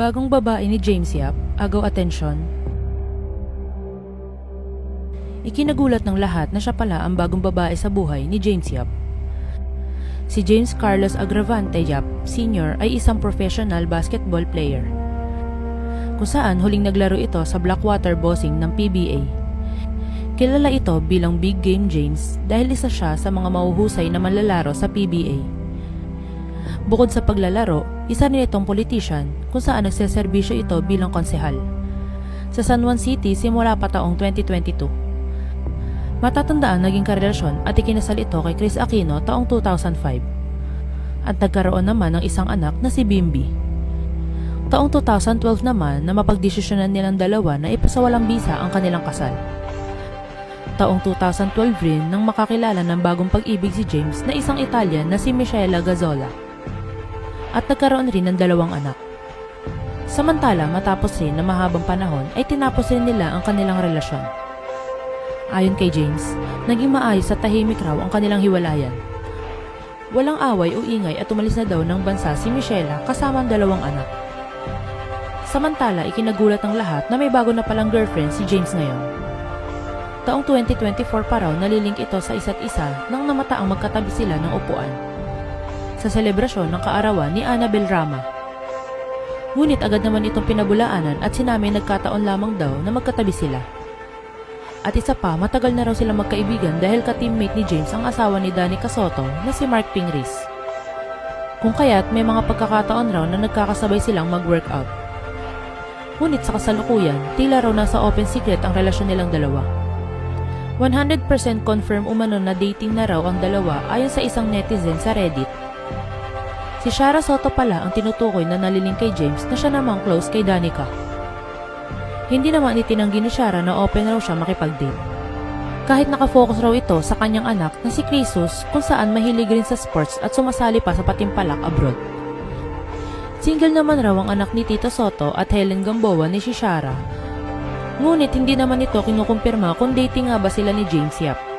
Bagong babae ni James Yap, agaw atensyon. Ikinagulat ng lahat na siya pala ang bagong babae sa buhay ni James Yap. Si James Carlos Agravante Yap, Sr. ay isang professional basketball player, kung saan huling naglaro ito sa Blackwater Bossing ng PBA. Kilala ito bilang Big Game James dahil isa siya sa mga mahuhusay na manlalaro sa PBA. Bukod sa paglalaro, isa rin itong politician kung saan nagseserbisyo ito bilang konsehal sa San Juan City simula pa taong 2022. Matatandaan naging karelasyon at ikinasal ito kay Chris Aquino taong 2005 at nagkaroon naman ng isang anak na si Bimby. Taong 2012 naman na mapagdesisyonan nilang dalawa na ipasawalang bisa ang kanilang kasal. Taong 2012 rin nang makakilala ng bagong pag-ibig si James na isang Italian na si Michela Gazzola at nagkaroon rin ng dalawang anak. Samantala matapos rin na mahabang panahon ay tinapos rin nila ang kanilang relasyon. Ayon kay James, naging maayos at tahimik raw ang kanilang hiwalayan. Walang away o ingay at umalis na daw ng bansa si Michela kasama ang dalawang anak. Samantala ikinagulat ng lahat na may bago na palang girlfriend si James ngayon. Taong 2024 pa raw nalilink ito sa isa't isa nang namataang magkatabi sila ng upuan sa selebrasyon ng kaarawan ni Annabel Rama. Ngunit agad naman itong pinabulaanan at sinamay nagkataon lamang daw na magkatabi sila. At isa pa, matagal na raw silang magkaibigan dahil ka-teammate ni James ang asawa ni Danica Soto na si Mark Pingris. Kung kaya't may mga pagkakataon raw na nagkakasabay silang mag-workout. Ngunit sa kasalukuyan, tila raw nasa open secret ang relasyon nilang dalawa. 100% confirm umano na dating na raw ang dalawa ayon sa isang netizen sa Reddit. Si Shara Soto pala ang tinutukoy na naliling kay James na siya namang close kay Danica. Hindi naman itinanggi ni Shara na open raw siya makipag-date. Kahit nakafocus raw ito sa kanyang anak na si Crisus kung saan mahilig rin sa sports at sumasali pa sa patimpalak abroad. Single naman raw ang anak ni Tito Soto at Helen Gamboa ni si Shara. Ngunit hindi naman ito kinukumpirma kung dating nga ba sila ni James Yap.